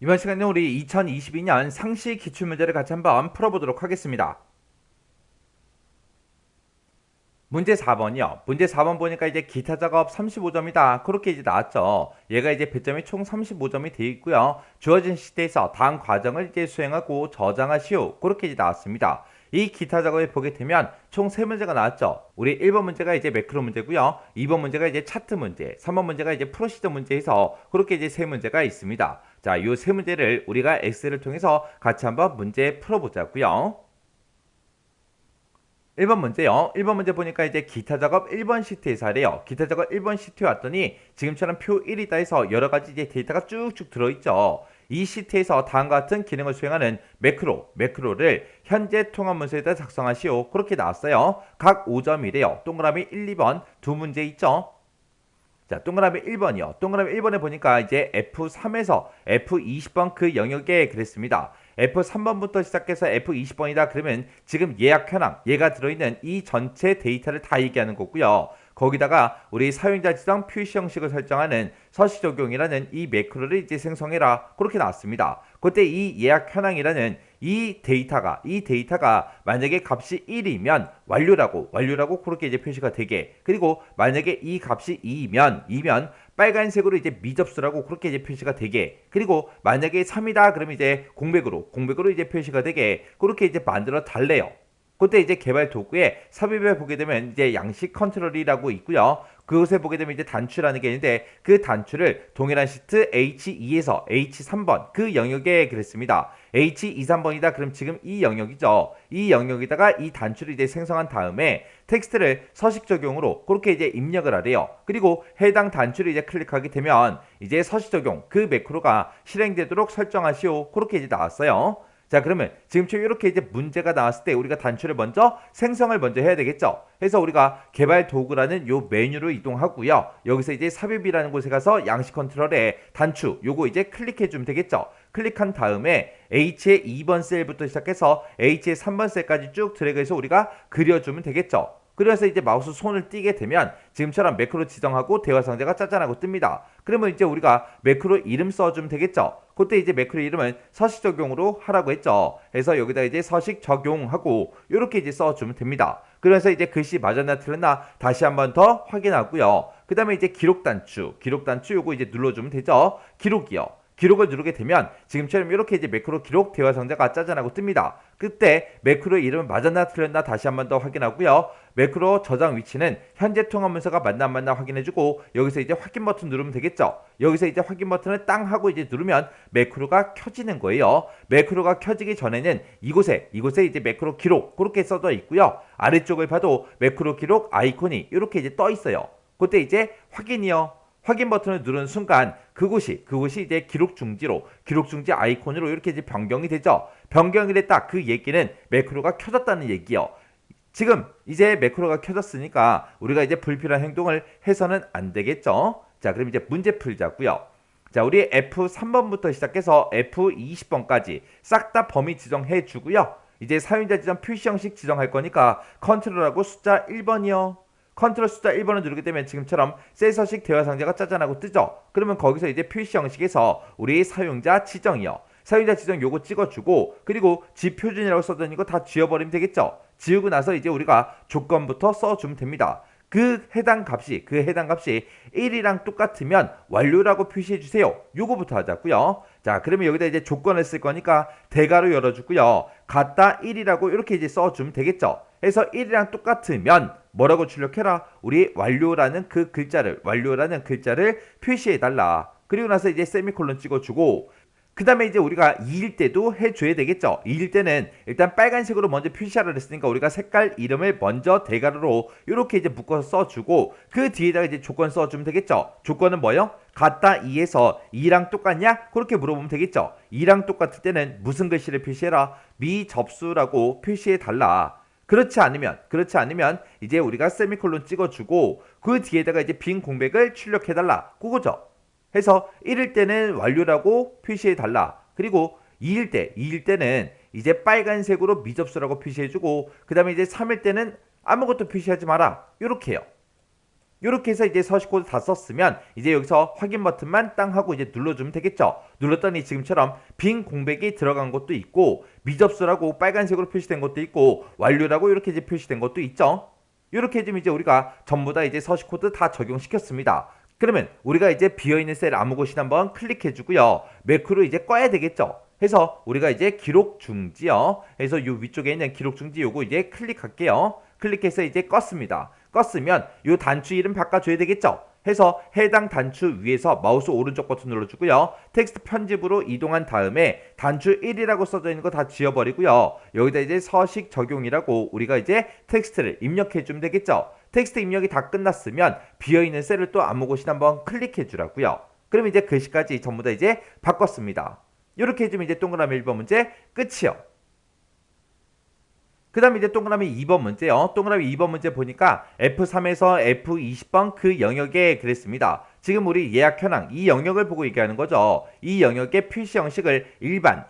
이번 시간에 우리 2022년 상시 기출문제를 같이 한번 풀어보도록 하겠습니다. 문제 4번이요. 문제 4번 보니까 이제 기타 작업 35점이다. 그렇게 이제 나왔죠. 얘가 이제 배점이 총 35점이 되어 있고요. 주어진 시대에서 다음 과정을 이제 수행하고 저장하시오. 그렇게 이제 나왔습니다. 이 기타 작업을 보게 되면 총 3문제가 나왔죠. 우리 1번 문제가 이제 매크로 문제고요. 2번 문제가 이제 차트 문제, 3번 문제가 이제 프로시저 문제에서 그렇게 이제 3문제가 있습니다. 자, 이 3문제를 우리가 엑셀을 통해서 같이 한번 문제 풀어보자고요. 1번 문제요. 1번 문제 보니까 이제 기타 작업 1번 시트에서 하래요. 기타 작업 1번 시트에 왔더니 지금처럼 표 1이다 해서 여러 가지 이제 데이터가 쭉쭉 들어있죠. 이 시트에서 다음과 같은 기능을 수행하는 매크로를 현재 통합 문서에다 작성하시오. 그렇게 나왔어요. 각 5점이래요. 동그라미 1, 2번 두 문제 있죠. 자, 동그라미 1번이요. 동그라미 1번에 보니까 이제 F3에서 F20번 그 영역에 그랬습니다. F3번부터 시작해서 F20번이다 그러면 지금 예약 현황, 얘가 들어있는 이 전체 데이터를 다 얘기하는 거고요. 거기다가 우리 사용자 지정 표시 형식을 설정하는 서식 적용이라는 이 매크로를 이제 생성해라. 그렇게 나왔습니다. 그때 이 예약 현황이라는 이 데이터가 만약에 값이 1이면 완료라고 그렇게 이제 표시가 되게, 그리고 만약에 이 값이 2이면 빨간색으로 이제 미접수라고 그렇게 이제 표시가 되게, 그리고 만약에 3이다 그러면 이제 공백으로 이제 표시가 되게 그렇게 이제 만들어 달래요. 그때 이제 개발 도구에 삽입에 보게 되면 이제 양식 컨트롤이라고 있고요. 그곳에 보게 되면 이제 단추라는 게 있는데 그 단추를 동일한 시트 H2에서 H3번 그 영역에 그랬습니다. H23번이다 그럼 지금 이 영역이죠. 이 영역에다가 이 단추를 이제 생성한 다음에 텍스트를 서식 적용으로 그렇게 이제 입력을 하래요. 그리고 해당 단추를 이제 클릭하게 되면 이제 서식 적용 그 매크로가 실행되도록 설정하시오. 그렇게 이제 나왔어요. 자, 그러면 지금처럼 이렇게 이제 문제가 나왔을 때 우리가 단추를 먼저 생성을 먼저 해야 되겠죠. 그래서 우리가 개발 도구라는 요 메뉴로 이동하고요. 여기서 이제 삽입이라는 곳에 가서 양식 컨트롤에 단추 요거 이제 클릭해 주면 되겠죠. 클릭한 다음에 H의 2번 셀부터 시작해서 H의 3번 셀까지 쭉 드래그해서 우리가 그려주면 되겠죠. 그래서 이제 마우스 손을 띄게 되면 지금처럼 매크로 지정하고 대화 상자가 짜잔하고 뜹니다. 그러면 이제 우리가 매크로 이름 써주면 되겠죠. 그때 이제 매크로 이름은 서식 적용으로 하라고 했죠. 그래서 여기다 이제 서식 적용하고 이렇게 이제 써주면 됩니다. 그래서 이제 글씨 맞았나 틀렸나 다시 한번 더 확인하고요. 그 다음에 이제 기록 단추 요거 이제 눌러주면 되죠. 기록을 누르게 되면 지금처럼 이렇게 이제 매크로 기록 대화 상자가 짜잔하고 뜹니다. 그때 매크로 이름은 맞았나 틀렸나 다시 한번 더 확인하고요. 매크로 저장 위치는 현재 통합 문서가 맞나 안 맞나 확인해주고 여기서 이제 확인 버튼 누르면 되겠죠. 여기서 이제 확인 버튼을 땅 하고 이제 누르면 매크로가 켜지는 거예요. 매크로가 켜지기 전에는 이곳에 이제 매크로 기록 그렇게 써져 있고요. 아래쪽을 봐도 매크로 기록 아이콘이 이렇게 이제 떠 있어요. 그때 이제 확인 버튼을 누르는 순간 그곳이 이제 기록 중지 아이콘으로 이렇게 이제 변경이 되죠. 변경이 됐다. 그 얘기는 매크로가 켜졌다는 얘기요. 지금 이제 매크로가 켜졌으니까 우리가 이제 불필요한 행동을 해서는 안 되겠죠. 자, 그럼 이제 문제 풀자고요. 자, 우리 F3번부터 시작해서 F20번까지 싹 다 범위 지정해 주고요. 이제 사용자 지정 표시 형식 지정할 거니까 컨트롤하고 숫자 1번이요. 컨트롤 숫자 1번을 누르게 되면 지금처럼 셀 서식 대화 상자가 짜잔하고 뜨죠. 그러면 거기서 이제 표시 형식에서 우리 사용자 지정이요. 사용자 지정 요거 찍어주고 그리고 지표준이라고 써져 있는 거 다 지워버리면 되겠죠. 지우고 나서 이제 우리가 조건부터 써주면 됩니다. 그 해당 값이 1이랑 똑같으면 완료라고 표시해 주세요. 요거부터 하자고요. 자, 그러면 여기다 이제 조건을 쓸 거니까 대괄호 열어주고요. 같다 1이라고 이렇게 이제 써주면 되겠죠. 해서 1이랑 똑같으면 뭐라고 출력해라? 우리 완료라는 글자를 표시해 달라. 그리고 나서 이제 세미콜론 찍어주고 그 다음에 이제 우리가 2일 때도 해줘야 되겠죠. 2일 때는 일단 빨간색으로 먼저 표시하라 했으니까 우리가 색깔 이름을 먼저 대괄호로 이렇게 이제 묶어서 써주고 그 뒤에다가 이제 조건 써주면 되겠죠. 조건은 뭐요? 같다 2에서 2랑 똑같냐? 그렇게 물어보면 되겠죠. 2랑 똑같을 때는 무슨 글씨를 표시해라? 미접수라고 표시해 달라. 그렇지 않으면 이제 우리가 세미콜론 찍어주고 그 뒤에다가 이제 빈 공백을 출력해달라. 그거죠. 해서 1일 때는 완료라고 표시해 달라. 그리고 2일 때는 이제 빨간색으로 미접수라고 표시해주고 그 다음에 이제 3일 때는 아무것도 표시하지 마라. 요렇게 해요. 이렇게 해서 이제 서식 코드 다 썼으면 이제 여기서 확인 버튼만 땅 하고 이제 눌러주면 되겠죠. 눌렀더니 지금처럼 빈 공백이 들어간 것도 있고 미접수라고 빨간색으로 표시된 것도 있고 완료라고 이렇게 이제 표시된 것도 있죠. 이렇게 해주면 이제 우리가 전부 다 이제 서식 코드 다 적용시켰습니다. 그러면 우리가 이제 비어있는 셀 아무 곳이나 한번 클릭해주고요. 매크로 이제 꺼야 되겠죠. 해서 우리가 이제 기록 중지요. 해서 요 위쪽에 있는 기록 중지 요거 이제 클릭할게요. 클릭해서 이제 껐습니다. 껐으면 요 단추 이름 바꿔줘야 되겠죠. 해서 해당 단추 위에서 마우스 오른쪽 버튼 눌러주고요. 텍스트 편집으로 이동한 다음에 단추 1이라고 써져 있는 거 다 지워버리고요. 여기다 이제 서식 적용이라고 우리가 이제 텍스트를 입력해주면 되겠죠. 텍스트 입력이 다 끝났으면 비어있는 셀을 또 아무 곳이나 한번 클릭해주라고요. 그럼 이제 글씨까지 전부 다 이제 바꿨습니다. 이렇게 해주면 이제 동그라미 1번 문제 끝이요. 그 다음에 이제 동그라미 2번 문제요. 동그라미 2번 문제 보니까 F3에서 F20번 그 영역에 그랬습니다. 지금 우리 예약 현황 이 영역을 보고 얘기하는 거죠. 이 영역의 표시 형식을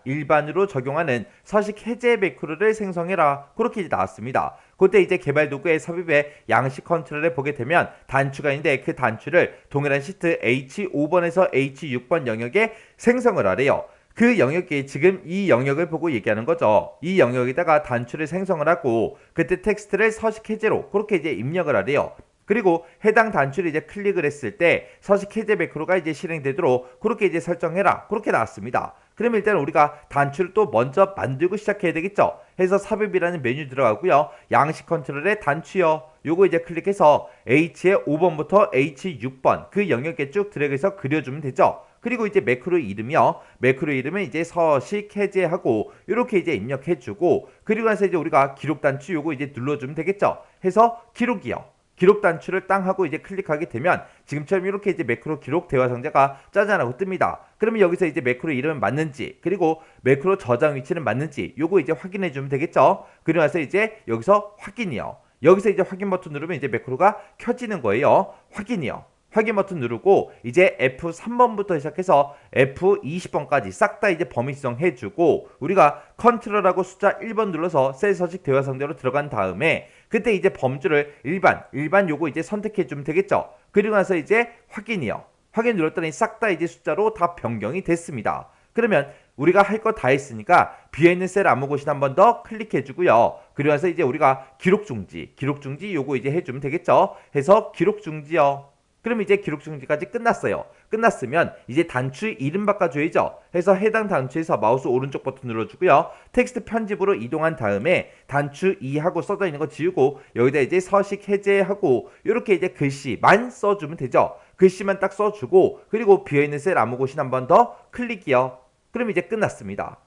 일반으로 적용하는 서식 해제 매크로를 생성해라. 그렇게 이제 나왔습니다. 그때 이제 개발 도구의 삽입의 양식 컨트롤을 보게 되면 단추가 있는데 그 단추를 동일한 시트 H5번에서 H6번 영역에 생성을 하래요. 그 영역이 지금 이 영역을 보고 얘기하는 거죠. 이 영역에다가 단추를 생성을 하고 그때 텍스트를 서식 해제로 그렇게 이제 입력을 하래요. 그리고 해당 단추를 이제 클릭을 했을 때 서식 해제 매크로가 이제 실행되도록 그렇게 이제 설정해라. 그렇게 나왔습니다. 그러면 일단 우리가 단추를 또 먼저 만들고 시작해야 되겠죠. 해서 삽입이라는 메뉴 들어가고요. 양식 컨트롤의 단추요. 요거 이제 클릭해서 H의 5번부터 H6번 그 영역에 쭉 드래그해서 그려주면 되죠. 그리고 이제 매크로 이름이요. 매크로 이름은 이제 서식 해제하고 이렇게 이제 입력해주고 그리고 나서 이제 우리가 기록 단추 요거 이제 눌러주면 되겠죠. 해서 기록이요. 기록 단추를 땅 하고 이제 클릭하게 되면 지금처럼 이렇게 이제 매크로 기록 대화 상자가 짜잔하고 뜹니다. 그러면 여기서 이제 매크로 이름은 맞는지 그리고 매크로 저장 위치는 맞는지 요거 이제 확인해 주면 되겠죠. 그리고 나서 이제 여기서 확인이요. 여기서 이제 확인 버튼 누르면 이제 매크로가 켜지는 거예요. 확인이요. 확인 버튼 누르고 이제 F3번부터 시작해서 F20번까지 싹 다 이제 범위 지정해주고 우리가 컨트롤하고 숫자 1번 눌러서 셀 서식 대화 상자로 들어간 다음에 그때 이제 범주를 일반 요거 이제 선택해주면 되겠죠. 그리고 나서 이제 확인이요. 확인 눌렀더니 싹 다 이제 숫자로 다 변경이 됐습니다. 그러면 우리가 할 거 다 했으니까 비어있는 셀 아무 곳이나 한 번 더 클릭해주고요. 그리고 나서 이제 우리가 기록 중지 요거 이제 해주면 되겠죠. 해서 기록 중지요. 그럼 이제 기록 중지까지 끝났어요. 끝났으면 이제 단추 이름 바꿔줘야죠. 해서 해당 단추에서 마우스 오른쪽 버튼 눌러주고요. 텍스트 편집으로 이동한 다음에 단추 2하고 써져 있는 거 지우고 여기다 이제 서식 해제하고 이렇게 이제 글씨만 써주면 되죠. 글씨만 딱 써주고 그리고 비어있는 셀 아무 곳이나 한 번 더 클릭이요. 그럼 이제 끝났습니다.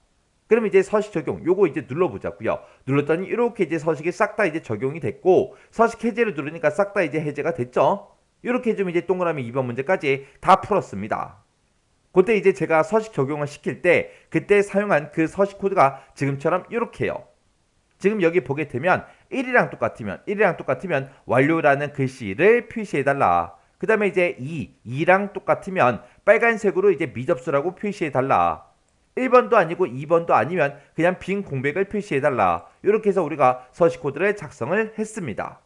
그럼 이제 서식 적용 요거 이제 눌러보자고요. 눌렀더니 이렇게 이제 서식이 싹 다 이제 적용이 됐고 서식 해제를 누르니까 싹 다 이제 해제가 됐죠. 이렇게 해주면 이제 동그라미 2번 문제까지 다 풀었습니다. 그때 이제 제가 서식 적용을 시킬 때 그때 사용한 그 서식 코드가 지금처럼 이렇게요. 지금 여기 보게 되면 1이랑 똑같으면 완료라는 글씨를 표시해달라. 그 다음에 이제 2랑 똑같으면 빨간색으로 이제 미접수라고 표시해달라. 1번도 아니고 2번도 아니면 그냥 빈 공백을 표시해달라. 이렇게 해서 우리가 서식 코드를 작성을 했습니다.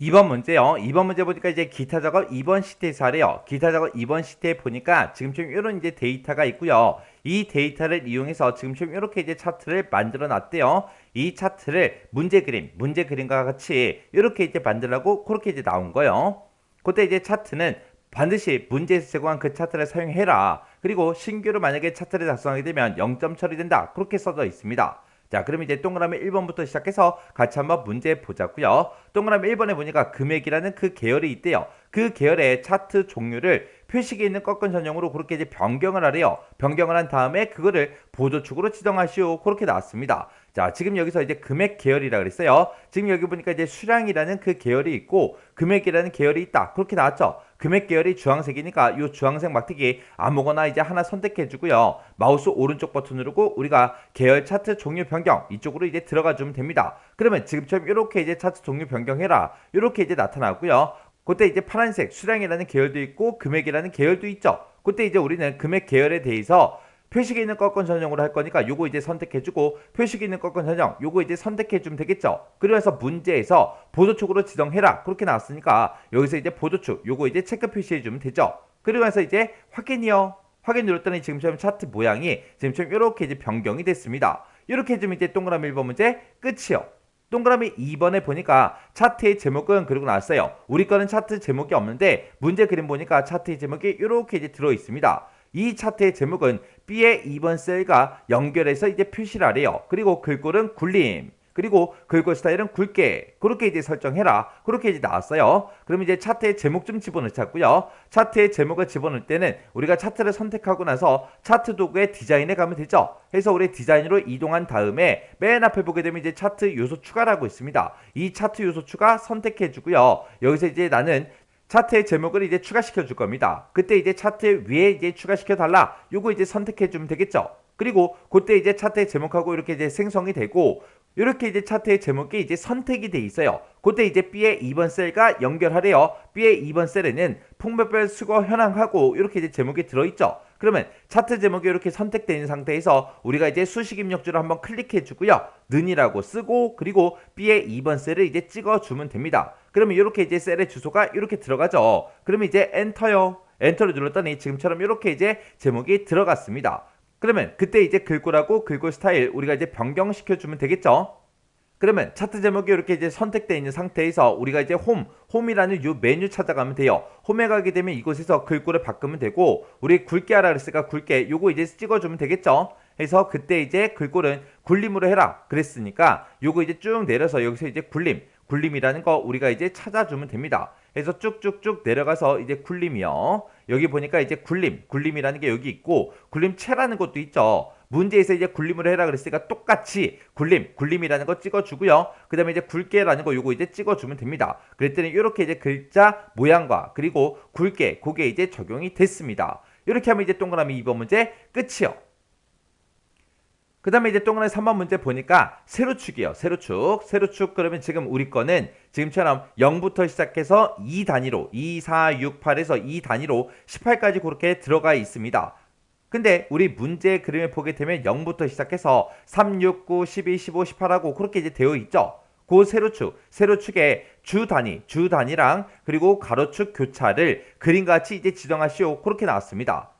2번 문제요. 2번 문제 보니까 이제 기타 작업 2번 시트에서 하래요. 기타 작업 2번 시트에 보니까 지금처럼 이런 이제 데이터가 있고요. 이 데이터를 이용해서 지금처럼 이렇게 이제 차트를 만들어 놨대요. 이 차트를 문제 그림과 같이 이렇게 이제 만들라고 그렇게 이제 나온 거예요. 그때 이제 차트는 반드시 문제에서 제공한 그 차트를 사용해라. 그리고 신규로 만약에 차트를 작성하게 되면 0점 처리된다. 그렇게 써져 있습니다. 자, 그럼 이제 동그라미 1번부터 시작해서 같이 한번 문제 보자고요. 동그라미 1번에 보니까 금액이라는 그 계열이 있대요. 그 계열의 차트 종류를 표식에 있는 꺾은 전형으로 그렇게 이제 변경을 하래요. 변경을 한 다음에 그거를 보조축으로 지정하시오. 그렇게 나왔습니다. 자, 지금 여기서 이제 금액 계열이라 그랬어요. 지금 여기 보니까 이제 수량이라는 그 계열이 있고 금액이라는 계열이 있다. 그렇게 나왔죠. 금액 계열이 주황색이니까 이 주황색 막대기 아무거나 이제 하나 선택해 주고요. 마우스 오른쪽 버튼 누르고 우리가 계열 차트 종류 변경 이쪽으로 이제 들어가 주면 됩니다. 그러면 지금처럼 이렇게 이제 차트 종류 변경해라. 이렇게 이제 나타나고요. 그때 이제 파란색 수량이라는 계열도 있고 금액이라는 계열도 있죠. 그때 이제 우리는 금액 계열에 대해서 표식에 있는 꺾은 전형으로 할 거니까 요거 이제 선택해주고 표식에 있는 꺾은 전형 요거 이제 선택해주면 되겠죠. 그러면서 문제에서 보도축으로 지정해라 그렇게 나왔으니까 여기서 이제 보도축 요거 이제 체크 표시해주면 되죠. 그러면서 이제 확인이요. 확인 눌렀더니 지금처럼 차트 모양이 지금처럼 이렇게 이제 변경이 됐습니다. 이렇게 해주면 이제 동그라미 1번 문제 끝이요. 동그라미 2번에 보니까 차트의 제목은 그리고 나왔어요. 우리 거는 차트 제목이 없는데 문제 그림 보니까 차트의 제목이 이렇게 이제 들어 있습니다. 이 차트의 제목은 B의 2번 셀과 연결해서 이제 표시를 하래요. 그리고 글꼴은 굴림. 그리고 글꼴 스타일은 굵게 그렇게 이제 설정해라 그렇게 이제 나왔어요. 그럼 이제 차트의 제목 좀 집어넣자고요. 차트의 제목을 집어넣을 때는 우리가 차트를 선택하고 나서 차트 도구의 디자인에 가면 되죠. 해서 우리 디자인으로 이동한 다음에 맨 앞에 보게 되면 이제 차트 요소 추가라고 있습니다. 이 차트 요소 추가 선택해 주고요. 여기서 이제 나는 차트의 제목을 이제 추가시켜 줄 겁니다. 그때 이제 차트 위에 이제 추가시켜 달라 요거 이제 선택해 주면 되겠죠. 그리고 그때 이제 차트의 제목하고 이렇게 이제 생성이 되고 이렇게 이제 차트의 제목이 이제 선택이 돼 있어요. 그때 이제 B의 2번 셀과 연결하래요. B의 2번 셀에는 풍물별 수거 현황하고 이렇게 이제 제목이 들어있죠. 그러면 차트 제목이 이렇게 선택되어 있는 상태에서 우리가 이제 수식 입력줄을 한번 클릭해 주고요. 는이라고 쓰고 그리고 B의 2번 셀을 이제 찍어 주면 됩니다. 그러면 이렇게 이제 셀의 주소가 이렇게 들어가죠. 그러면 이제 엔터요. 엔터를 눌렀더니 지금처럼 이렇게 이제 제목이 들어갔습니다. 그러면 그때 이제 글꼴하고 글꼴 스타일 우리가 이제 변경시켜 주면 되겠죠. 그러면 차트 제목이 이렇게 이제 선택되어 있는 상태에서 우리가 이제 홈이라는 이 메뉴 찾아가면 돼요. 홈에 가게 되면 이곳에서 글꼴을 바꾸면 되고 우리 굵게 하라 그랬으니까 굵게 요거 이제 찍어주면 되겠죠. 해서 그때 이제 글꼴은 굴림으로 해라 그랬으니까 요거 이제 쭉 내려서 여기서 이제 굴림이라는 거 우리가 이제 찾아주면 됩니다. 해서 쭉쭉쭉 내려가서 이제 굴림이요. 여기 보니까 이제 굴림이라는 게 여기 있고 굴림체라는 것도 있죠. 문제에서 이제 굴림으로 해라 그랬으니까 똑같이 굴림이라는 거 찍어주고요. 그 다음에 이제 굵게라는 거 요거 이제 찍어주면 됩니다. 그랬더니 이렇게 이제 글자 모양과 그리고 굵게 그게 이제 적용이 됐습니다. 이렇게 하면 이제 동그라미 2번 문제 끝이요. 그 다음에 이제 동그라미 3번 문제 보니까 세로축이요. 세로축 그러면 지금 우리 거는 지금처럼 0부터 시작해서 2단위로 2, 4, 6, 8에서 2단위로 18까지 그렇게 들어가 있습니다. 근데 우리 문제 그림을 보게 되면 0부터 시작해서 3, 6, 9, 12, 15, 18하고 그렇게 이제 되어 있죠. 그 세로축의 주단위랑 그리고 가로축 교차를 그림같이 이제 지정하시오. 그렇게 나왔습니다.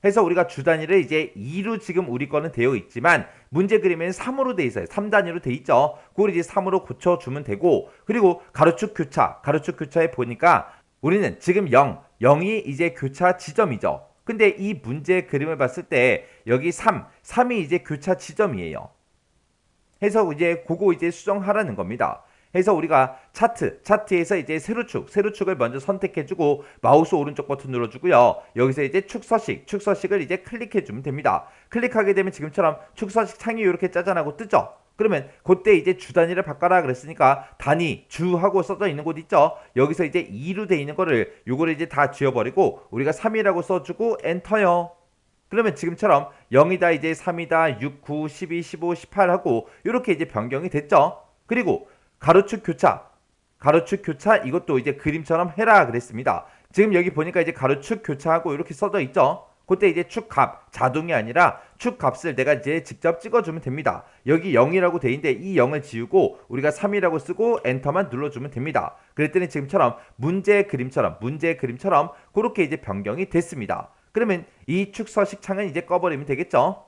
해서 우리가 주단위를 이제 2로 지금 우리 거는 되어 있지만 문제 그림에는 3으로 되어 있어요. 3단위로 되어 있죠. 그걸 이제 3으로 고쳐주면 되고 그리고 가로축 교차에 보니까 우리는 지금 0이 이제 교차 지점이죠. 근데 이 문제 그림을 봤을 때 여기 3이 이제 교차 지점이에요. 해서 이제 그거 이제 수정하라는 겁니다. 해서 우리가 차트에서 이제 세로축을 먼저 선택해주고 마우스 오른쪽 버튼 눌러주고요. 여기서 이제 축서식을 이제 클릭해주면 됩니다. 클릭하게 되면 지금처럼 축서식 창이 이렇게 짜잔하고 뜨죠. 그러면 그때 이제 주 단위를 바꿔라 그랬으니까 단위 주하고 써져 있는 곳 있죠. 여기서 이제 2로 돼 있는 거를 요거를 이제 다 지워버리고 우리가 3이라고 써주고 엔터요. 그러면 지금처럼 0이다 이제 3이다 6, 9, 12, 15, 18 하고 이렇게 이제 변경이 됐죠. 그리고 가로축 교차 이것도 이제 그림처럼 해라 그랬습니다. 지금 여기 보니까 이제 가로축 교차하고 이렇게 써져 있죠. 그때 이제 축값 자동이 아니라 축값을 내가 이제 직접 찍어주면 됩니다. 여기 0이라고 돼 있는데 이 0을 지우고 우리가 3이라고 쓰고 엔터만 눌러주면 됩니다. 그랬더니 지금처럼 문제 그림처럼 그렇게 이제 변경이 됐습니다. 그러면 이 축서식 창은 이제 꺼버리면 되겠죠.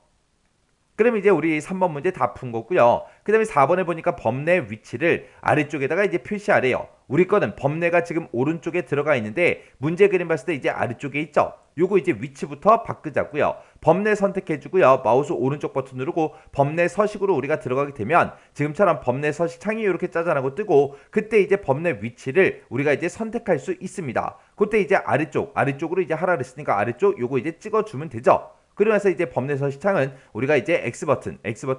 그럼 이제 우리 3번 문제 다 푼 거고요. 그 다음에 4번에 보니까 범례 위치를 아래쪽에다가 이제 표시하래요. 우리 거는 범례가 지금 오른쪽에 들어가 있는데 문제 그림 봤을 때 이제 아래쪽에 있죠. 요거 이제 위치부터 바꾸자고요. 범례 선택해주고요. 마우스 오른쪽 버튼 누르고 범례 서식으로 우리가 들어가게 되면 지금처럼 범례 서식 창이 이렇게 짜잔하고 뜨고 그때 이제 범례 위치를 우리가 이제 선택할 수 있습니다. 그때 이제 아래쪽으로 이제 하라 그랬으니까 아래쪽 요거 이제 찍어주면 되죠. 그러면서 이제 범례 서식창은 우리가 이제 X버튼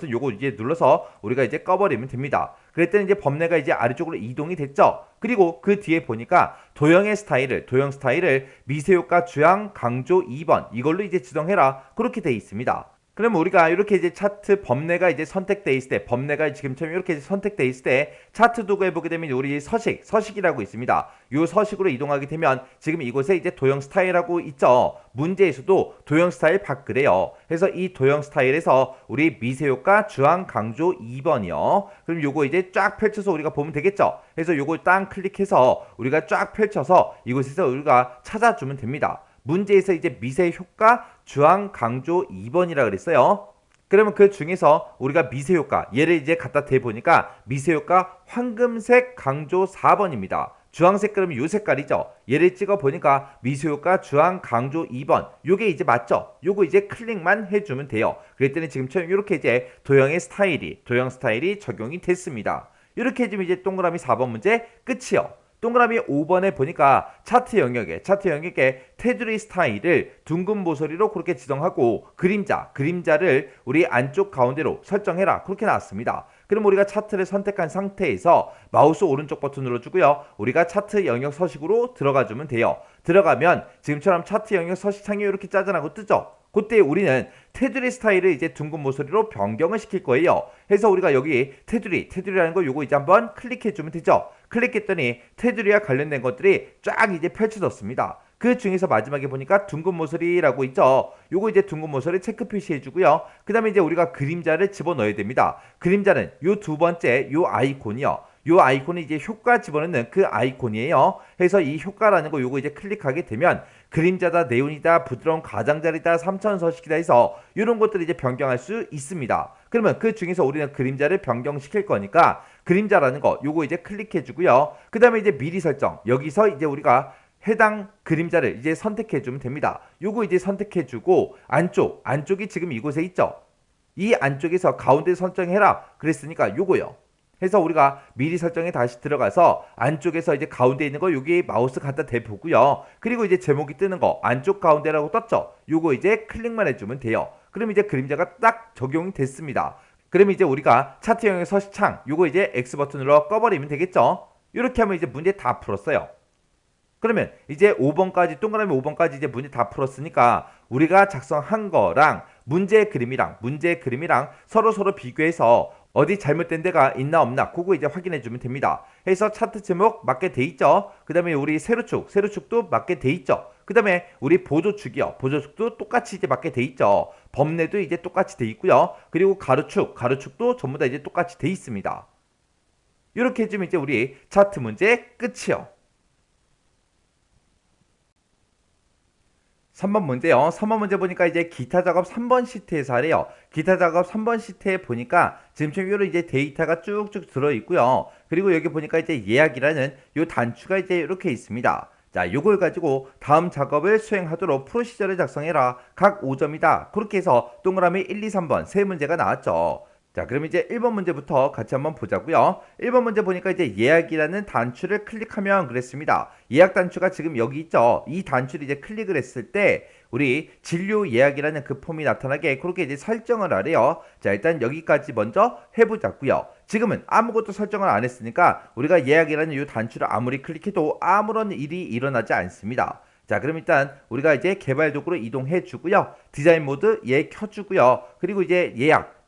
요거 이제 눌러서 우리가 이제 꺼버리면 됩니다. 그랬더니 이제 범례가 이제 아래쪽으로 이동이 됐죠. 그리고 그 뒤에 보니까 도형 스타일을 미세효과 주황 강조 2번 이걸로 이제 지정해라 그렇게 돼 있습니다. 그러면 우리가 이렇게 이제 차트 범례가 이제 선택돼 있을 때, 범례가 지금처럼 이렇게 이제 선택돼 있을 때 차트 도구에 보게 되면 우리 서식이라고 있습니다. 이 서식으로 이동하게 되면 지금 이곳에 이제 도형 스타일하고 있죠. 문제에서도 도형 스타일 바꾸래요. 그래서 이 도형 스타일에서 우리 미세 효과 주황 강조 2번이요. 그럼 요거 이제 쫙 펼쳐서 우리가 보면 되겠죠. 그래서 요거 땅 클릭해서 우리가 쫙 펼쳐서 이곳에서 우리가 찾아주면 됩니다. 문제에서 이제 미세 효과 주황 강조 2번이라 그랬어요. 그러면 그 중에서 우리가 미세 효과 얘를 이제 갖다 대보니까 미세 효과 황금색 강조 4번입니다. 주황색 그러면 요 색깔이죠. 얘를 찍어 보니까 미세 효과 주황 강조 2번. 요게 이제 맞죠? 요거 이제 클릭만 해주면 돼요. 그랬더니 지금처럼 이렇게 이제 도형 스타일이 적용이 됐습니다. 이렇게 해주면 이제 동그라미 4번 문제 끝이요. 동그라미 5번에 보니까 차트 영역에 테두리 스타일을 둥근 모서리로 그렇게 지정하고 그림자를 우리 안쪽 가운데로 설정해라. 그렇게 나왔습니다. 그럼 우리가 차트를 선택한 상태에서 마우스 오른쪽 버튼 눌러주고요. 우리가 차트 영역 서식으로 들어가주면 돼요. 들어가면 지금처럼 차트 영역 서식창이 이렇게 짜잔하고 뜨죠. 그때 우리는 테두리 스타일을 이제 둥근 모서리로 변경을 시킬 거예요. 그래서 우리가 여기 테두리라는 거 요거 이제 한번 클릭해 주면 되죠. 클릭했더니 테두리와 관련된 것들이 쫙 이제 펼쳐졌습니다. 그 중에서 마지막에 보니까 둥근 모서리라고 있죠. 요거 이제 둥근 모서리 체크 표시해 주고요. 그 다음에 이제 우리가 그림자를 집어넣어야 됩니다. 그림자는 요 두 번째 요 아이콘이요. 요 아이콘이 이제 효과 집어넣는 그 아이콘이에요. 그래서 이 효과라는 거 요거 이제 클릭하게 되면 그림자다, 네온이다, 부드러운 가장자리다, 3차원 서식이다 해서 이런 것들을 이제 변경할 수 있습니다. 그러면 그 중에서 우리는 그림자를 변경시킬 거니까 그림자라는 거 요거 이제 클릭해 주고요. 그 다음에 이제 미리 설정. 여기서 이제 우리가 해당 그림자를 이제 선택해 주면 됩니다. 요거 이제 선택해 주고 안쪽이 지금 이곳에 있죠. 이 안쪽에서 가운데 설정해라 그랬으니까 요거요. 해서 우리가 미리 설정에 다시 들어가서 안쪽에서 이제 가운데 있는 거 여기 마우스 갖다 대보고요. 그리고 이제 제목이 뜨는 거 안쪽 가운데라고 떴죠. 요거 이제 클릭만 해주면 돼요. 그럼 이제 그림자가 딱 적용이 됐습니다. 그럼 이제 우리가 차트 영역 서식창 요거 이제 X 버튼으로 꺼버리면 되겠죠. 이렇게 하면 이제 문제 다 풀었어요. 그러면 이제 5번까지 동그라미 5번까지 이제 문제 다 풀었으니까 우리가 작성한 거랑 문제 그림이랑 서로 비교해서 어디 잘못된 데가 있나 없나 그거 이제 확인해 주면 됩니다. 해서 차트 제목 맞게 돼 있죠. 그 다음에 우리 세로축도 맞게 돼 있죠. 그 다음에 우리 보조축도 똑같이 이제 맞게 돼 있죠. 범례도 이제 똑같이 돼 있고요. 그리고 가로축도 전부 다 이제 똑같이 돼 있습니다. 이렇게 해주면 이제 우리 차트 문제 끝이요. 3번 문제요. 3번 문제 보니까 이제 기타 작업 3번 시트에서 하래요. 기타 작업 3번 시트에 보니까 지금 요런 이제 데이터가 쭉쭉 들어 있고요. 그리고 여기 보니까 이제 예약이라는 요 단추가 이제 이렇게 있습니다. 자, 요걸 가지고 다음 작업을 수행하도록 프로시저를 작성해라. 각 5점이다. 그렇게 해서 동그라미 1, 2, 3번 세 문제가 나왔죠. 자, 그럼 이제 1번 문제부터 같이 한번 보자고요. 1번 문제 보니까 이제 예약이라는 단추를 클릭하면 그랬습니다. 예약 단추가 지금 여기 있죠. 이 단추를 이제 클릭을 했을 때 우리 진료 예약이라는 그 폼이 나타나게 그렇게 이제 설정을 하래요. 자, 일단 여기까지 먼저 해보자고요. 지금은 아무것도 설정을 안 했으니까 우리가 예약이라는 이 단추를 아무리 클릭해도 아무런 일이 일어나지 않습니다. 자, 그럼 일단 우리가 이제 개발 도구로 이동해 주고요. 디자인 모드 얘 켜주고요. 그리고 이제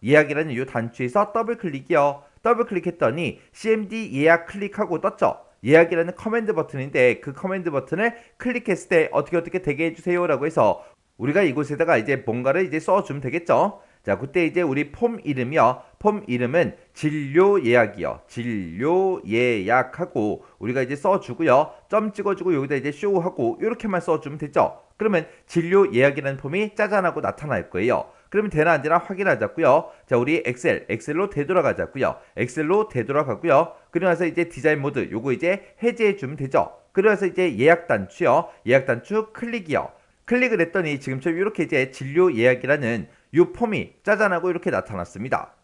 예약이라는 이 단추에서 더블 클릭이요. 더블 클릭했더니 CMD 예약 클릭하고 떴죠. 예약이라는 커맨드 버튼인데 그 커맨드 버튼을 클릭했을 때 어떻게 되게 해주세요 라고 해서 우리가 이곳에다가 이제 뭔가를 이제 써주면 되겠죠. 자, 그때 이제 우리 폼 이름이요. 폼 이름은 진료 예약이요. 진료 예약하고 우리가 이제 써주고요. 점 찍어주고 여기다 이제 쇼하고 이렇게만 써주면 되죠. 그러면 진료 예약이라는 폼이 짜잔하고 나타날 거예요. 그러면 되나 안 되나 확인하자고요. 자, 우리 엑셀로 되돌아가자고요. 엑셀로 되돌아가고요. 그리고 나서 이제 디자인 모드 요거 이제 해제해 주면 되죠. 그리고 나서 이제 예약 단추요. 예약 단추 클릭이요. 클릭을 했더니 지금처럼 이렇게 이제 진료 예약이라는 이 폼이 짜잔하고 이렇게 나타났습니다.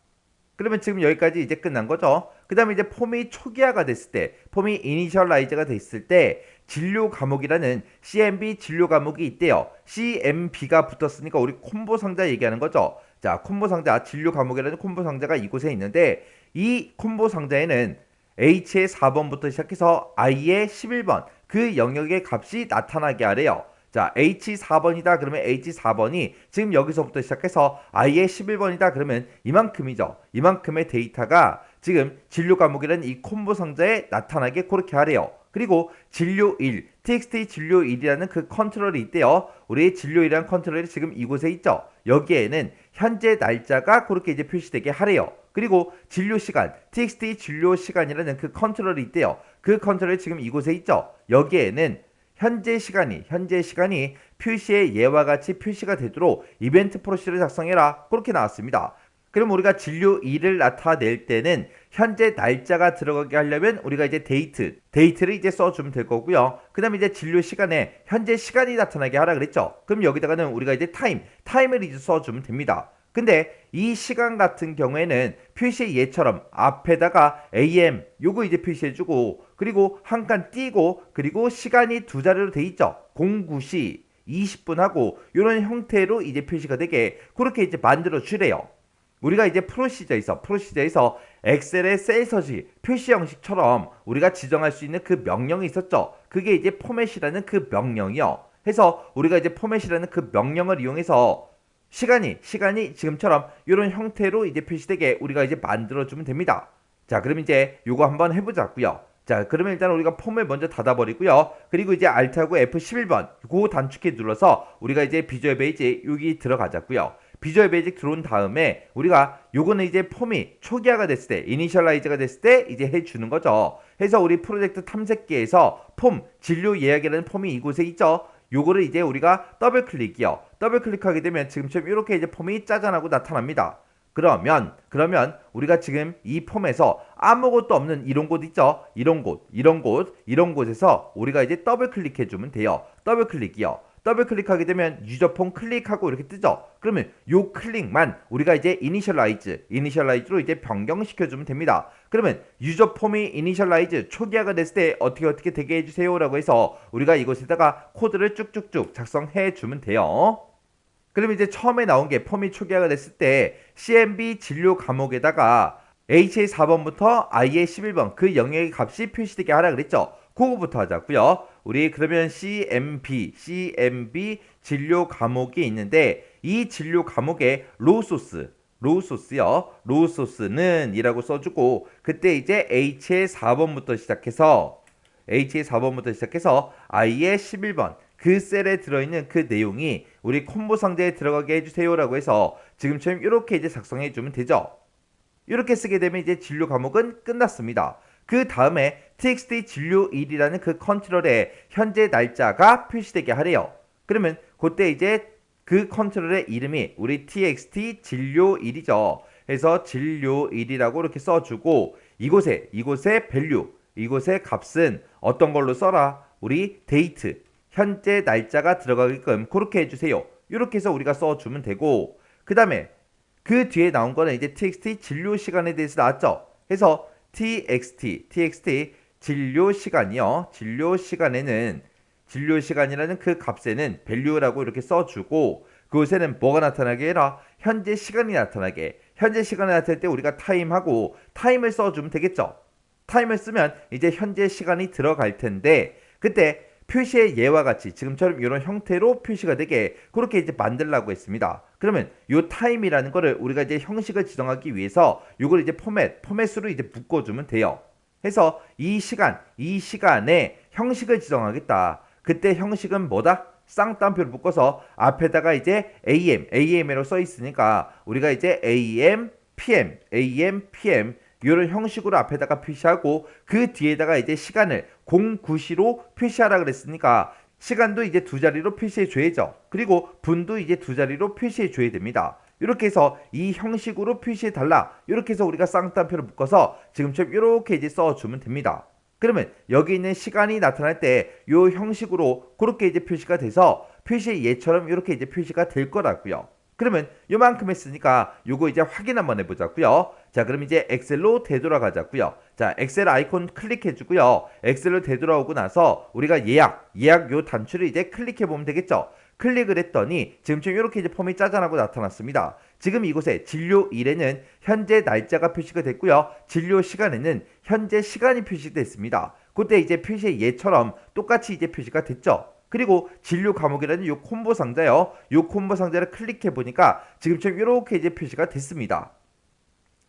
그러면 지금 여기까지 이제 끝난 거죠. 그 다음에 이제 폼이 초기화가 됐을 때, 폼이 이니셜라이즈가 됐을 때 진료 과목이라는 CMB 진료 과목이 있대요. CMB가 붙었으니까 우리 콤보 상자 얘기하는 거죠. 자, 콤보 상자, 진료 과목이라는 콤보 상자가 이곳에 있는데 이 콤보 상자에는 H의 4번부터 시작해서 I의 11번 그 영역의 값이 나타나게 하래요. 자, H4번이다. 그러면 H4번이 지금 여기서부터 시작해서 I의 11번이다. 그러면 이만큼이죠. 이만큼의 데이터가 지금 진료 과목이라는 이 콤보 상자에 나타나게 그렇게 하래요. 그리고 진료 1, txt 진료 1이라는 그 컨트롤이 있대요. 우리 진료 1이라는 컨트롤이 지금 이곳에 있죠. 여기에는 현재 날짜가 그렇게 이제 표시되게 하래요. 그리고 진료 시간, txt 진료 시간이라는 그 컨트롤이 있대요. 그 컨트롤이 지금 이곳에 있죠. 여기에는 현재 시간이 표시의 예와 같이 표시가 되도록 이벤트 프로시를 작성해라. 그렇게 나왔습니다. 그럼 우리가 진료 2를 나타낼 때는 현재 날짜가 들어가게 하려면 우리가 이제 데이트를 이제 써주면 될 거고요. 그 다음에 이제 진료 시간에 현재 시간이 나타나게 하라 그랬죠. 그럼 여기다가는 우리가 이제 타임을 이제 써주면 됩니다. 근데 이 시간 같은 경우에는 표시의 예처럼 앞에다가 AM 요거 이제 표시해주고 그리고 한 칸 띄고 그리고 시간이 두 자리로 돼 있죠. 09시 20분하고 이런 형태로 이제 표시가 되게 그렇게 이제 만들어 주래요. 우리가 이제 프로시저에서 엑셀의 셀 서식 표시 형식처럼 우리가 지정할 수 있는 그 명령이 있었죠. 그게 이제 포맷이라는 그 명령이요. 해서 우리가 이제 포맷이라는 그 명령을 이용해서 시간이 지금처럼 이런 형태로 이제 표시되게 우리가 이제 만들어주면 됩니다. 자, 그럼 이제 요거 한번 해보자고요. 자, 그러면 일단 우리가 폼을 먼저 닫아버리고요. 그리고 이제 Alt하고 F11번 그 단축키 눌러서 우리가 이제 비주얼 베이직 여기 들어가자고요. 비주얼 베이직 들어온 다음에 우리가 요거는 이제 폼이 초기화가 됐을 때 이니셜라이즈가 됐을 때 이제 해주는 거죠. 해서 우리 프로젝트 탐색기에서 폼 진료 예약이라는 폼이 이곳에 있죠. 요거를 이제 우리가 더블 클릭하게 되면 지금처럼 이렇게 이제 폼이 짜잔하고 나타납니다. 그러면 우리가 지금 이 폼에서 아무것도 없는 이런 곳 있죠? 이런 곳에서 우리가 이제 더블 클릭해 주면 돼요. 더블 클릭하게 되면 유저폼 클릭하고 이렇게 뜨죠. 그러면 요 클릭만 우리가 이제 이니셜라이즈로 이제 변경시켜 주면 됩니다. 그러면 유저폼이 이니셜라이즈 초기화가 됐을 때 어떻게 되게 해주세요라고 해서 우리가 이곳에다가 코드를 쭉쭉쭉 작성해 주면 돼요. 그럼 이제 처음에 나온 게 폼이 초기화가 됐을 때 CMB 진료 과목에다가 HA 4번부터 I의 11번 그 영역의 값이 표시되게 하라 그랬죠. 그거부터 하자고요. 우리 그러면 CMB 진료 과목이 있는데 이 진료 과목에 로우소스는 이라고 써주고 그때 이제 H의 4번부터 시작해서 I의 11번 그 셀에 들어있는 그 내용이 우리 콤보 상자에 들어가게 해주세요라고 해서 지금처럼 이렇게 이제 작성해주면 되죠. 이렇게 쓰게 되면 이제 진료 과목은 끝났습니다. 그 다음에 txt 진료 1이라는 그 컨트롤에 현재 날짜가 표시되게 하래요. 그러면 그때 이제 그 컨트롤의 이름이 우리 txt 진료 1이죠. 그래서 진료 1이라고 이렇게 써주고 이곳에 밸류, 이곳의 값은 어떤 걸로 써라? 우리 데이트, 현재 날짜가 들어가게끔 그렇게 해주세요. 이렇게 해서 우리가 써주면 되고 그 다음에 그 뒤에 나온 거는 이제 txt 진료 시간에 대해서 나왔죠. 해서 txt 진료 시간이요. 진료 시간이라는 그 값에는 value라고 이렇게 써주고 그곳에는 뭐가 나타나게 해라? 현재 시간이 나타나게. 현재 시간이 나타날 때 우리가 타임하고 타임을 써주면 되겠죠. 타임을 쓰면 이제 현재 시간이 들어갈 텐데 그때 표시의 예와 같이 지금처럼 이런 형태로 표시가 되게 그렇게 이제 만들라고 했습니다. 그러면 요 타임이라는 거를 우리가 이제 형식을 지정하기 위해서 요걸 이제 포맷으로 이제 묶어주면 돼요. 해서 이 시간에 형식을 지정하겠다. 그때 형식은 뭐다? 쌍따옴표를 묶어서 앞에다가 이제 AM으로 써 있으니까 우리가 이제 AM, PM 이런 형식으로 앞에다가 표시하고 그 뒤에다가 이제 시간을 09시로 표시하라 그랬으니까 시간도 이제 두 자리로 표시해 줘야죠. 그리고 분도 이제 두 자리로 표시해 줘야 됩니다. 이렇게 해서 이 형식으로 표시해 달라. 이렇게 해서 우리가 쌍따옴표를 묶어서 지금처럼 이렇게 이제 써주면 됩니다. 그러면 여기 있는 시간이 나타날 때 이 형식으로 그렇게 이제 표시가 돼서 표시의 예처럼 이렇게 이제 표시가 될 거라고요. 그러면 요만큼 했으니까 요거 이제 확인 한번 해보자고요. 자, 그럼 이제 엑셀로 되돌아가자고요. 자, 엑셀 아이콘 클릭해주고요. 엑셀로 되돌아오고 나서 우리가 예약 요 단추를 이제 클릭해보면 되겠죠. 클릭을 했더니 지금처럼 이렇게 이제 폼이 짜잔하고 나타났습니다. 지금 이곳에 진료 1에는 현재 날짜가 표시가 됐고요. 진료 시간에는 현재 시간이 표시됐습니다. 그때 이제 표시의 예처럼 똑같이 이제 표시가 됐죠. 그리고 진료 과목이라는 요 콤보 상자요. 요 콤보 상자를 클릭해 보니까 지금처럼 이렇게 이제 표시가 됐습니다.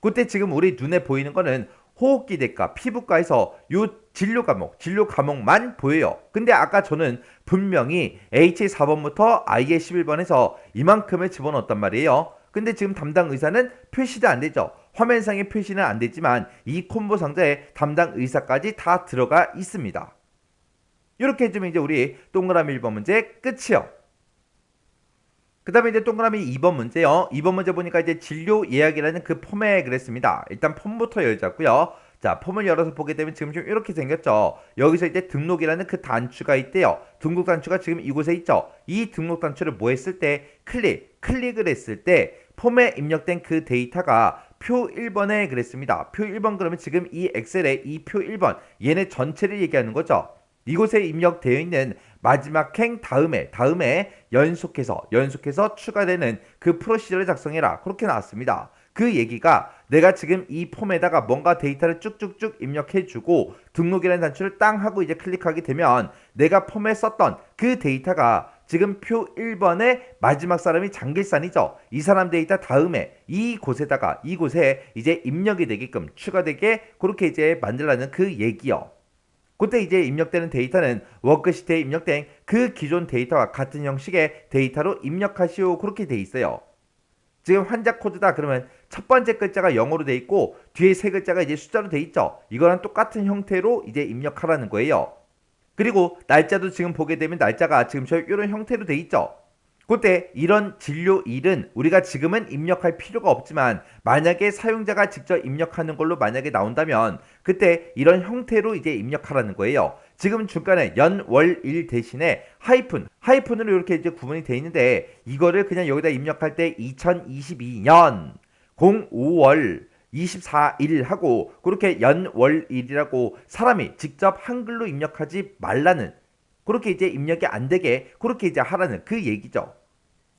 그때 지금 우리 눈에 보이는 거는 호흡기내과, 피부과에서 요 진료 과목만 보여요. 근데 아까 저는 분명히 H4번부터 I의 11번에서 이만큼을 집어넣었단 말이에요. 근데 지금 담당 의사는 표시도 안 되죠. 화면상에 표시는 안 되지만 이 콤보 상자에 담당 의사까지 다 들어가 있습니다. 이렇게 해주면 이제 우리 동그라미 1번 문제 끝이요. 그 다음에 이제 동그라미 2번 문제요. 2번 문제 보니까 이제 진료 예약이라는 그 폼에 그랬습니다. 일단 폼부터 열자고요. 자, 폼을 열어서 보게 되면 지금 좀 이렇게 생겼죠. 여기서 이제 등록이라는 그 단추가 있대요. 등록 단추가 지금 이곳에 있죠. 이 등록 단추를 뭐 했을 때 클릭을 했을 때 폼에 입력된 그 데이터가 표 1번에 그랬습니다. 표 1번 그러면 지금 이 엑셀에 이 표 1번 얘네 전체를 얘기하는 거죠. 이곳에 입력되어 있는 마지막 행 다음에 연속해서 추가되는 그 프로시저를 작성해라. 그렇게 나왔습니다. 그 얘기가 내가 지금 이 폼에다가 뭔가 데이터를 쭉쭉쭉 입력해주고 등록이라는 단추를 땅 하고 이제 클릭하게 되면 내가 폼에 썼던 그 데이터가 지금 표 1번의 마지막 사람이 장길산이죠. 이 사람 데이터 다음에 이곳에 이제 입력이 되게끔 추가되게 그렇게 이제 만들라는 그 얘기요. 그때 이제 입력되는 데이터는 워크시트에 입력된 그 기존 데이터와 같은 형식의 데이터로 입력하시오. 그렇게 돼 있어요. 지금 환자 코드다 그러면 첫 번째 글자가 영어로 돼 있고 뒤에 세 글자가 이제 숫자로 돼 있죠. 이거랑 똑같은 형태로 이제 입력하라는 거예요. 그리고 날짜도 지금 보게 되면 날짜가 지금 이런 형태로 돼 있죠. 그때 이런 진료일은 우리가 지금은 입력할 필요가 없지만 만약에 사용자가 직접 입력하는 걸로 만약에 나온다면 그때 이런 형태로 이제 입력하라는 거예요. 지금 중간에 연, 월, 일 대신에 하이픈으로 이렇게 이제 구분이 되어 있는데 이거를 그냥 여기다 입력할 때 2022년 05월 24일 하고 그렇게 연, 월, 일이라고 사람이 직접 한글로 입력하지 말라는 그렇게 이제 입력이 안 되게 그렇게 이제 하라는 그 얘기죠.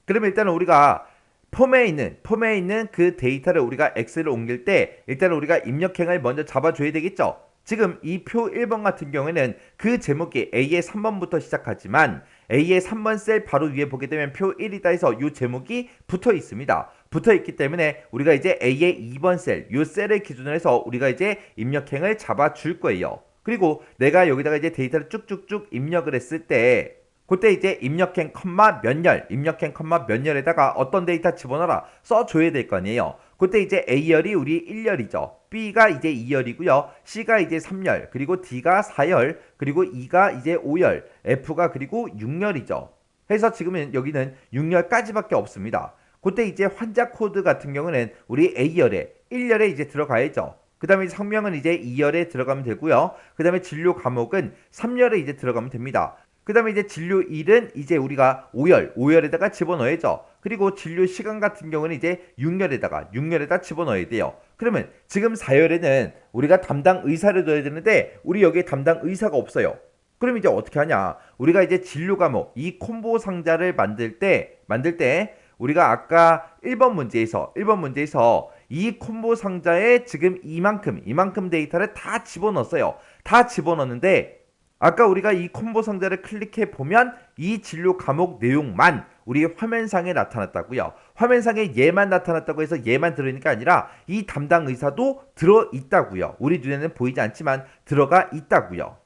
그러면 일단은 우리가 폼에 있는 그 데이터를 우리가 엑셀로 옮길 때 일단은 우리가 입력행을 먼저 잡아줘야 되겠죠. 지금 이 표 1번 같은 경우에는 그 제목이 A의 3번부터 시작하지만 A의 3번 셀 바로 위에 보게 되면 표 1이다 해서 이 제목이 붙어 있습니다. 붙어 있기 때문에 우리가 이제 A의 2번 셀, 이 셀을 기준으로 해서 우리가 이제 입력행을 잡아줄 거예요. 그리고 내가 여기다가 이제 데이터를 쭉쭉쭉 입력을 했을 때 그때 이제 입력행 컴마 몇 열에다가 어떤 데이터 집어넣어라 써줘야 될 거 아니에요. 그때 이제 A열이 우리 1열이죠. B가 이제 2열이고요. C가 이제 3열, 그리고 D가 4열, 그리고 E가 이제 5열, F가 그리고 6열이죠. 해서 지금은 여기는 6열까지밖에 없습니다. 그때 이제 환자 코드 같은 경우는 우리 A열에 1열에 이제 들어가야죠. 그 다음에 성명은 이제 2열에 들어가면 되고요. 그 다음에 진료 과목은 3열에 이제 들어가면 됩니다. 그 다음에 이제 진료일은 이제 우리가 5열에다가 집어넣어야죠. 그리고 진료 시간 같은 경우는 이제 6열에다 집어넣어야 돼요. 그러면 지금 4열에는 우리가 담당 의사를 넣어야 되는데 우리 여기에 담당 의사가 없어요. 그럼 이제 어떻게 하냐? 우리가 이제 진료 과목 이 콤보 상자를 만들 때 우리가 아까 1번 문제에서 이 콤보 상자에 지금 이만큼 데이터를 다 집어넣었어요. 다 집어넣는데 아까 우리가 이 콤보 상자를 클릭해 보면 이 진료 과목 내용만 우리 화면상에 나타났다고요. 화면상에 얘만 나타났다고 해서 얘만 들어있는 게 아니라 이 담당 의사도 들어있다고요. 우리 눈에는 보이지 않지만 들어가 있다고요.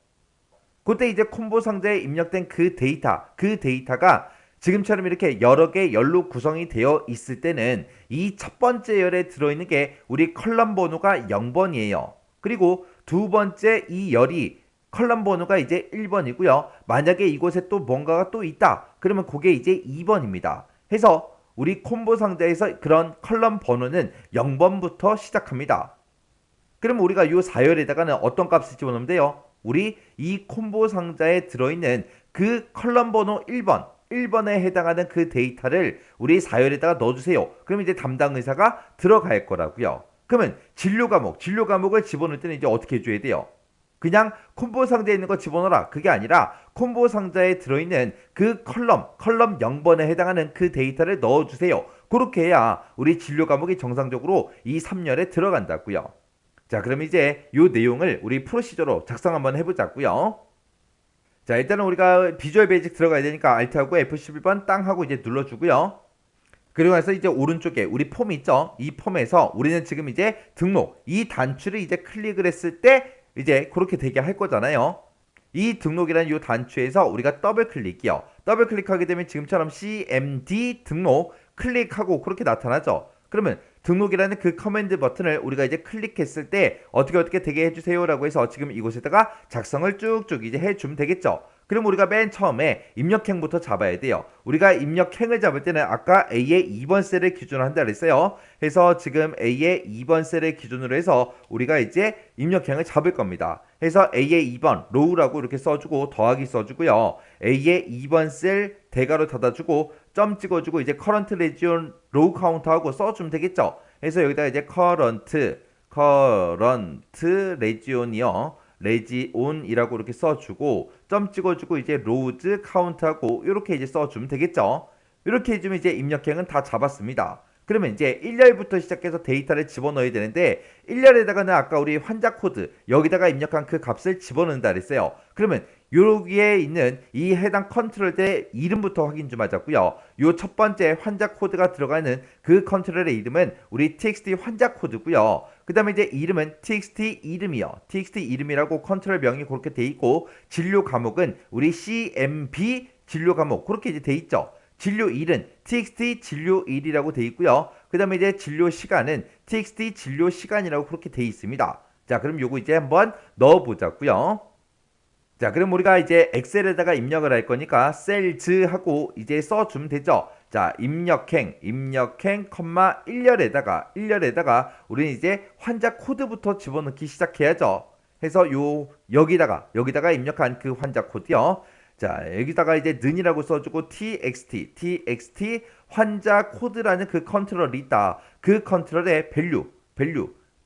그때 이제 콤보 상자에 입력된 그 데이터가 지금처럼 이렇게 여러 개 열로 구성이 되어 있을 때는 이 첫 번째 열에 들어있는 게 우리 컬럼 번호가 0번이에요. 그리고 두 번째 이 열이 컬럼 번호가 이제 1번이고요. 만약에 이곳에 또 뭔가가 또 있다. 그러면 그게 이제 2번입니다. 해서 우리 콤보 상자에서 그런 컬럼 번호는 0번부터 시작합니다. 그러면 우리가 이 4열에다가는 어떤 값을 집어넣으면 돼요? 우리 이 콤보 상자에 들어있는 그 컬럼 번호 1번에 해당하는 그 데이터를 우리 4열에다가 넣어주세요. 그럼 이제 담당 의사가 들어갈 거라고요. 그러면 진료 과목을 집어넣을 때는 이제 어떻게 해줘야 돼요? 그냥 콤보 상자에 있는 거 집어넣어라. 그게 아니라 콤보 상자에 들어있는 그 컬럼 0번에 해당하는 그 데이터를 넣어주세요. 그렇게 해야 우리 진료 과목이 정상적으로 이 3열에 들어간다고요. 자, 그럼 이제 이 내용을 우리 프로시저로 작성 한번 해보자고요. 자, 일단은 우리가 비주얼 베이직 들어가야 되니까 Alt하고 F11번 땅 하고 이제 눌러주고요. 그리고 나서 이제 오른쪽에 우리 폼 있죠? 이 폼에서 우리는 지금 이제 등록, 이 단추를 이제 클릭을 했을 때 이제 그렇게 되게 할 거잖아요. 이 등록이라는 이 단추에서 우리가 더블 클릭이요. 더블 클릭하게 되면 지금처럼 CMD 등록 클릭하고 그렇게 나타나죠. 그러면 등록이라는 그 커맨드 버튼을 우리가 이제 클릭했을 때 어떻게 되게 해주세요라고 해서 지금 이곳에다가 작성을 쭉쭉 이제 해주면 되겠죠. 그럼 우리가 맨 처음에 입력행부터 잡아야 돼요. 우리가 입력행을 잡을 때는 아까 A의 2번 셀을 기준으로 한다 그랬어요. 그래서 지금 A의 2번 셀을 기준으로 해서 우리가 이제 입력행을 잡을 겁니다. 해서 A의 2번 로우라고 이렇게 써주고 더하기 써주고요. A의 2번 셀 대괄호 닫아주고 점 찍어주고 이제 current region row count하고 써주면 되겠죠. 그래서 여기다 이제 current region이요. 레지온이라고 이렇게 써주고 점 찍어주고 이제 로우즈 카운트하고 이렇게 이제 써주면 되겠죠. 이렇게 해주면 이제 입력행은 다 잡았습니다. 그러면 이제 1열부터 시작해서 데이터를 집어넣어야 되는데 1열에다가는 아까 우리 환자 코드 여기다가 입력한 그 값을 집어넣는다 그랬어요. 그러면 여기에 있는 이 해당 컨트롤의 이름부터 확인 좀 하자고요. 요 첫 번째 환자 코드가 들어가는 그 컨트롤의 이름은 우리 txt 환자 코드고요. 그 다음에 이제 이름은 txt 이름이요. txt 이름이라고 컨트롤 명이 그렇게 돼 있고 진료 과목은 우리 cmb 진료 과목 그렇게 이제 돼 있죠. 진료일은 txt 진료일이라고 돼 있고요. 그 다음에 이제 진료 시간은 txt 진료 시간이라고 그렇게 돼 있습니다. 자, 그럼 요거 이제 한번 넣어보자고요. 자, 그럼 우리가 이제 엑셀에다가 입력을 할 거니까 셀즈 하고 이제 써주면 되죠. 자, 입력행, 1열에다가 우리는 이제 환자 코드부터 집어넣기 시작해야죠. 해서 여기다가 입력한 그 환자 코드요. 자, 여기다가 이제 는이라고 써주고 txt 환자 코드라는 그 컨트롤이 있다. 그 컨트롤의 밸류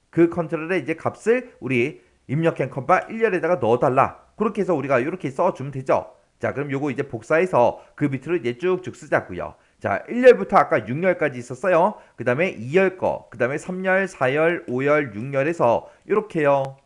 그 컨트롤의 이제 값을 우리 입력행 컴마 1열에다가 넣어달라. 그렇게 해서 우리가 이렇게 써주면 되죠. 자, 그럼 요거 이제 복사해서 그 밑으로 이제 쭉쭉 쓰자고요. 자, 1열부터 아까 6열까지 있었어요. 그 다음에 2열 거, 그 다음에 3열, 4열, 5열, 6열에서 이렇게요.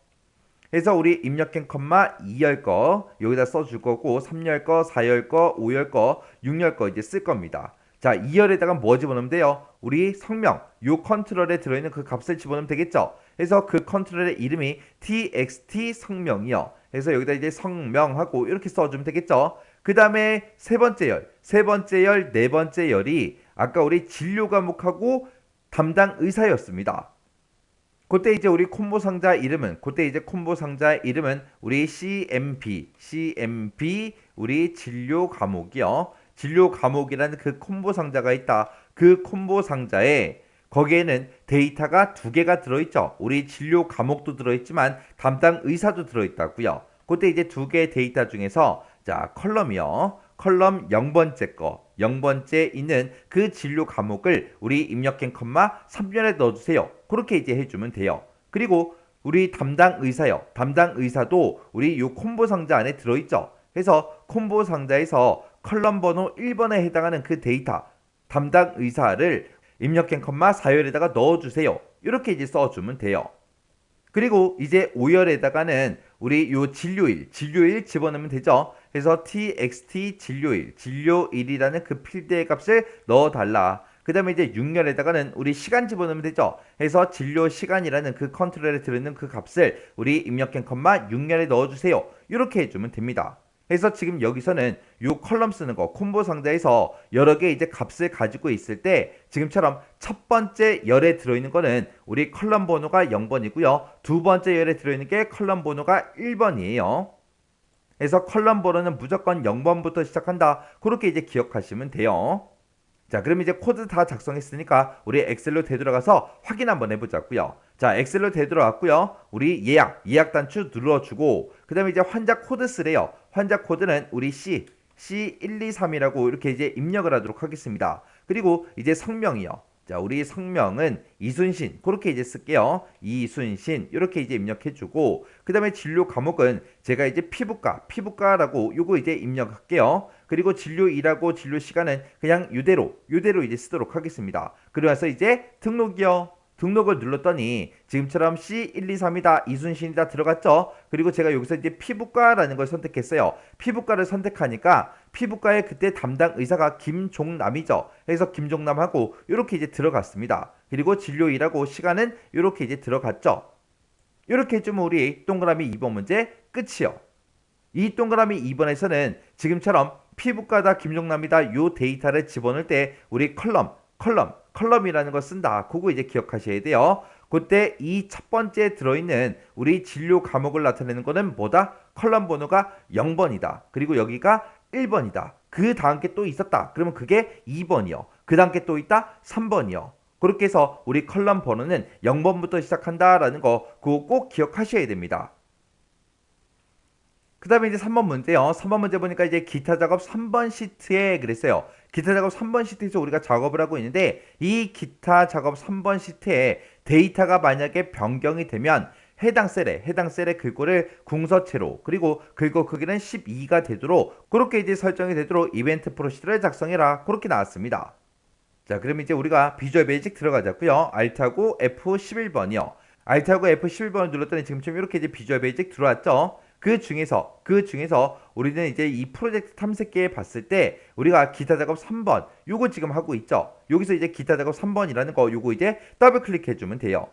해서 우리 입력행 컴마 2열 거 여기다 써줄 거고 3열 거, 4열 거, 5열 거, 6열 거 이제 쓸 겁니다. 자, 2열에다가 뭐 집어넣으면 돼요? 우리 성명, 요 컨트롤에 들어있는 그 값을 집어넣으면 되겠죠? 그래서 그 컨트롤의 이름이 txt 성명이요. 그래서 여기다 이제 성명하고 이렇게 써주면 되겠죠? 그 다음에 세 번째 열, 네 번째 열이 아까 우리 진료 과목하고 담당 의사였습니다. 그때 이제 우리 콤보 상자 이름은 우리 CMB 우리 진료 과목이요. 진료 과목이라는 그 콤보 상자가 있다. 그 콤보 상자에 거기에는 데이터가 두 개가 들어있죠. 우리 진료 과목도 들어있지만 담당 의사도 들어있다고요. 그때 이제 두 개의 데이터 중에서 자, 컬럼이요. 컬럼 0번째 있는 그 진료 과목을 우리 입력행 컴마 3열에 넣어주세요. 그렇게 이제 해주면 돼요. 그리고 우리 담당 의사도 우리 요 콤보 상자 안에 들어있죠. 그래서 콤보 상자에서 컬럼 번호 1번에 해당하는 그 데이터 담당 의사를 입력행 컴마 4열에다가 넣어주세요. 이렇게 이제 써주면 돼요. 그리고 이제 5열에다가는 우리 요 진료일 집어넣으면 되죠. 그래서 txt 진료일이라는 그 필드의 값을 넣어달라. 그 다음에 이제 6열에다가는 우리 시간 집어넣으면 되죠. 그래서 진료 시간이라는 그 컨트롤에 들어있는 그 값을 우리 입력행 컴마 6열에 넣어주세요. 이렇게 해주면 됩니다. 그래서 지금 여기서는 요 컬럼 쓰는 거 콤보 상자에서 여러 개 이제 값을 가지고 있을 때 지금처럼 첫 번째 열에 들어있는 거는 우리 컬럼 번호가 0번이고요. 두 번째 열에 들어있는 게 컬럼 번호가 1번이에요. 그래서 컬럼 번호는 무조건 0번부터 시작한다. 그렇게 이제 기억하시면 돼요. 자, 그럼 이제 코드 다 작성했으니까 우리 엑셀로 되돌아가서 확인 한번 해보자고요. 자, 엑셀로 되돌아왔고요. 우리 예약 단추 눌러주고 그 다음에 이제 환자 코드 쓰래요. 환자 코드는 우리 C123이라고 이렇게 이제 입력을 하도록 하겠습니다. 그리고 이제 성명이요. 자, 우리 성명은 이순신 그렇게 이제 쓸게요. 이순신 이렇게 이제 입력해주고 그 다음에 진료 과목은 제가 이제 피부과라고 요거 이제 입력할게요. 그리고 진료일하고 진료 시간은 그냥 이대로 이제 쓰도록 하겠습니다. 그러면서 이제 등록이요. 등록을 눌렀더니 지금처럼 C123이다 이순신이다 들어갔죠. 그리고 제가 여기서 이제 피부과라는 걸 선택했어요. 피부과를 선택하니까 피부과에 그때 담당 의사가 김종남이죠. 그래서 김종남하고 이렇게 이제 들어갔습니다. 그리고 진료일하고 시간은 이렇게 이제 들어갔죠. 이렇게 해주면 우리 동그라미 2번 문제 끝이요. 이 동그라미 2번에서는 지금처럼 피부과다 김종남이다 요 데이터를 집어넣을 때 우리 컬럼이라는 걸 쓴다. 그거 이제 기억하셔야 돼요. 그때 이 첫 번째 들어있는 우리 진료 과목을 나타내는 거는 뭐다? 컬럼 번호가 0번이다. 그리고 여기가 1번이다. 그 다음 게 또 있었다. 그러면 그게 2번이요. 그 다음 게 또 있다? 3번이요. 그렇게 해서 우리 컬럼 번호는 0번부터 시작한다라는 거 그거 꼭 기억하셔야 됩니다. 그 다음에 이제 3번 문제요. 3번 문제 보니까 이제 기타 작업 3번 시트에 그랬어요. 기타 작업 3번 시트에서 우리가 작업을 하고 있는데 이 기타 작업 3번 시트에 데이터가 만약에 변경이 되면 해당 셀의 글꼴을 궁서체로 그리고 글꼴 크기는 12가 되도록 그렇게 이제 설정이 되도록 이벤트 프로시저를 작성해라. 그렇게 나왔습니다. 자, 그럼 이제 우리가 비주얼 베이직 들어가자고요. Alt하고 F11번이요. Alt하고 F11번을 눌렀더니 지금처럼 이렇게 이제 비주얼 베이직 들어왔죠. 그 중에서 우리는 이제 이 프로젝트 탐색기에 봤을 때 우리가 기타 작업 3번 요거 지금 하고 있죠. 여기서 이제 기타 작업 3번이라는 거 요거 이제 더블 클릭해 주면 돼요.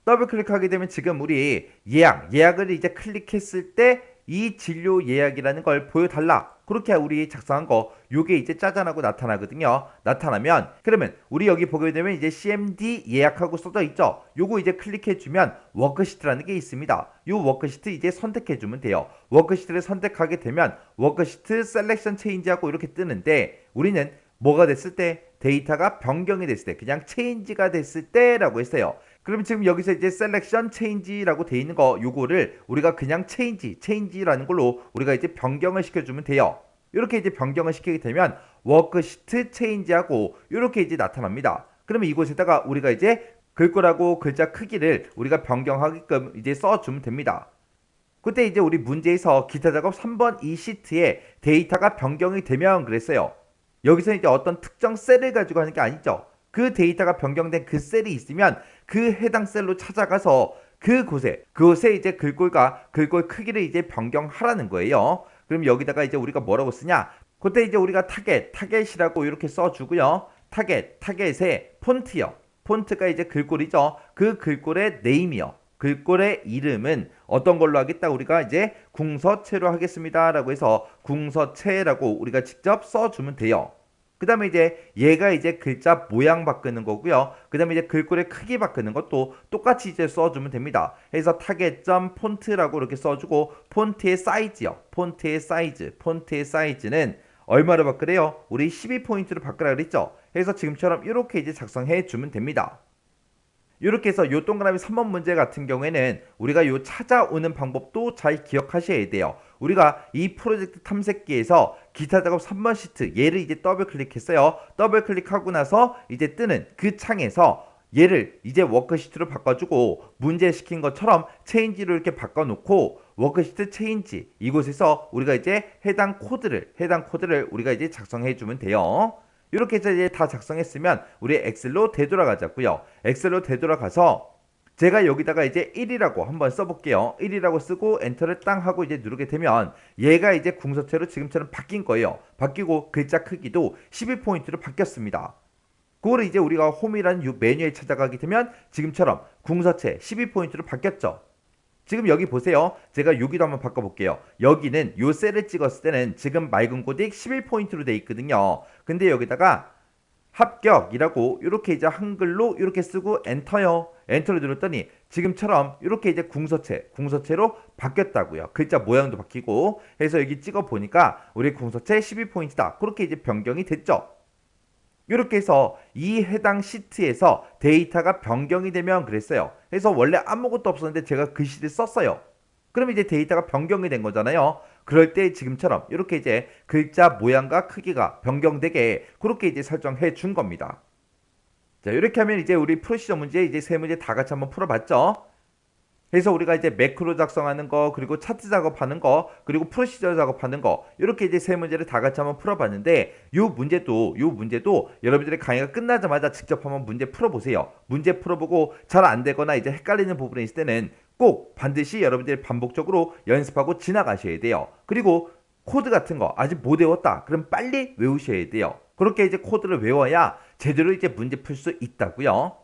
더블 클릭하게 되면 지금 우리 예약을 이제 클릭했을 때 이 진료 예약이라는 걸 보여달라. 그렇게 우리 작성한 거 요게 이제 짜잔하고 나타나거든요. 나타나면 그러면 우리 여기 보게 되면 이제 CMD 예약하고 써져 있죠. 요거 이제 클릭해 주면 워크시트라는 게 있습니다. 요 워크시트 이제 선택해 주면 돼요. 워크시트를 선택하게 되면 워크시트 셀렉션 체인지하고 이렇게 뜨는데 우리는 뭐가 됐을 때 데이터가 변경이 됐을 때 그냥 체인지가 됐을 때라고 했어요. 그럼 지금 여기서 이제 셀렉션 체인지라고 돼 있는 거 요거를 우리가 그냥 체인지라는 걸로 우리가 이제 변경을 시켜주면 돼요. 이렇게 이제 변경을 시키게 되면 워크시트 체인지하고 이렇게 이제 나타납니다. 그러면 이곳에다가 우리가 이제 글꼴하고 글자 크기를 우리가 변경하게끔 이제 써주면 됩니다. 그때 이제 우리 문제에서 기타 작업 3번 이 시트에 데이터가 변경이 되면 그랬어요. 여기서 이제 어떤 특정 셀을 가지고 하는 게 아니죠. 그 데이터가 변경된 그 셀이 있으면 그 해당 셀로 찾아가서 그곳에 이제 글꼴과 글꼴 크기를 이제 변경하라는 거예요. 그럼 여기다가 이제 우리가 뭐라고 쓰냐? 그때 이제 우리가 타겟이라고 이렇게 써주고요. 타겟의 폰트요. 폰트가 이제 글꼴이죠. 그 글꼴의 네임이요. 글꼴의 이름은 어떤 걸로 하겠다? 우리가 이제 궁서체로 하겠습니다라고 해서 궁서체라고 우리가 직접 써주면 돼요. 그 다음에 이제 얘가 이제 글자 모양 바꾸는 거고요. 그 다음에 이제 글꼴의 크기 바꾸는 것도 똑같이 이제 써주면 됩니다. 그래서 타겟.폰트라고 이렇게 써주고 폰트의 사이즈요. 폰트의 사이즈는 얼마로 바꾸래요? 우리 12포인트로 바꾸라 그랬죠. 그래서 지금처럼 이렇게 이제 작성해 주면 됩니다. 이렇게 해서 요 동그라미 3번 문제 같은 경우에는 우리가 요 찾아오는 방법도 잘 기억하셔야 돼요. 우리가 이 프로젝트 탐색기에서 기타 작업 3번 시트 얘를 이제 더블 클릭했어요. 더블 클릭하고 나서 이제 뜨는 그 창에서 얘를 이제 워크시트로 바꿔주고 문제 시킨 것처럼 체인지로 이렇게 바꿔놓고 워크시트 체인지 이곳에서 우리가 이제 해당 코드를 우리가 이제 작성해주면 돼요. 이렇게 해서 이제 다 작성했으면 우리 엑셀로 되돌아가자고요. 엑셀로 되돌아가서 제가 여기다가 이제 1이라고 한번 써볼게요. 1이라고 쓰고 엔터를 땅 하고 이제 누르게 되면 얘가 이제 궁서체로 지금처럼 바뀐 거예요. 바뀌고 글자 크기도 12포인트로 바뀌었습니다. 그거를 이제 우리가 홈이라는 이 메뉴에 찾아가게 되면 지금처럼 궁서체 12포인트로 바뀌었죠. 지금 여기 보세요. 제가 여기도 한번 바꿔볼게요. 여기는 요 셀을 찍었을 때는 지금 맑은 고딕 11포인트로 돼 있거든요. 근데 여기다가 합격이라고 이렇게 이제 한글로 이렇게 쓰고 엔터요. 엔터를 눌렀더니 지금처럼 이렇게 이제 궁서체로 바뀌었다고요. 글자 모양도 바뀌고 해서 여기 찍어 보니까 우리 궁서체 12포인트다. 그렇게 이제 변경이 됐죠. 이렇게 해서 이 해당 시트에서 데이터가 변경이 되면 그랬어요. 그래서 원래 아무것도 없었는데 제가 글씨를 썼어요. 그럼 이제 데이터가 변경이 된 거잖아요. 그럴 때 지금처럼 이렇게 이제 글자 모양과 크기가 변경되게 그렇게 이제 설정해 준 겁니다. 자, 이렇게 하면 이제 우리 프로시저 문제 이제 세 문제 다 같이 한번 풀어봤죠. 그래서 우리가 이제 매크로 작성하는 거, 그리고 차트 작업하는 거, 그리고 프로시저 작업하는 거, 이렇게 이제 세 문제를 다 같이 한번 풀어봤는데, 요 문제도 여러분들의 강의가 끝나자마자 직접 한번 문제 풀어보세요. 문제 풀어보고 잘 안 되거나 이제 헷갈리는 부분이 있을 때는 꼭 반드시 여러분들이 반복적으로 연습하고 지나가셔야 돼요. 그리고 코드 같은 거 아직 못 외웠다. 그럼 빨리 외우셔야 돼요. 그렇게 이제 코드를 외워야 제대로 이제 문제 풀 수 있다고요.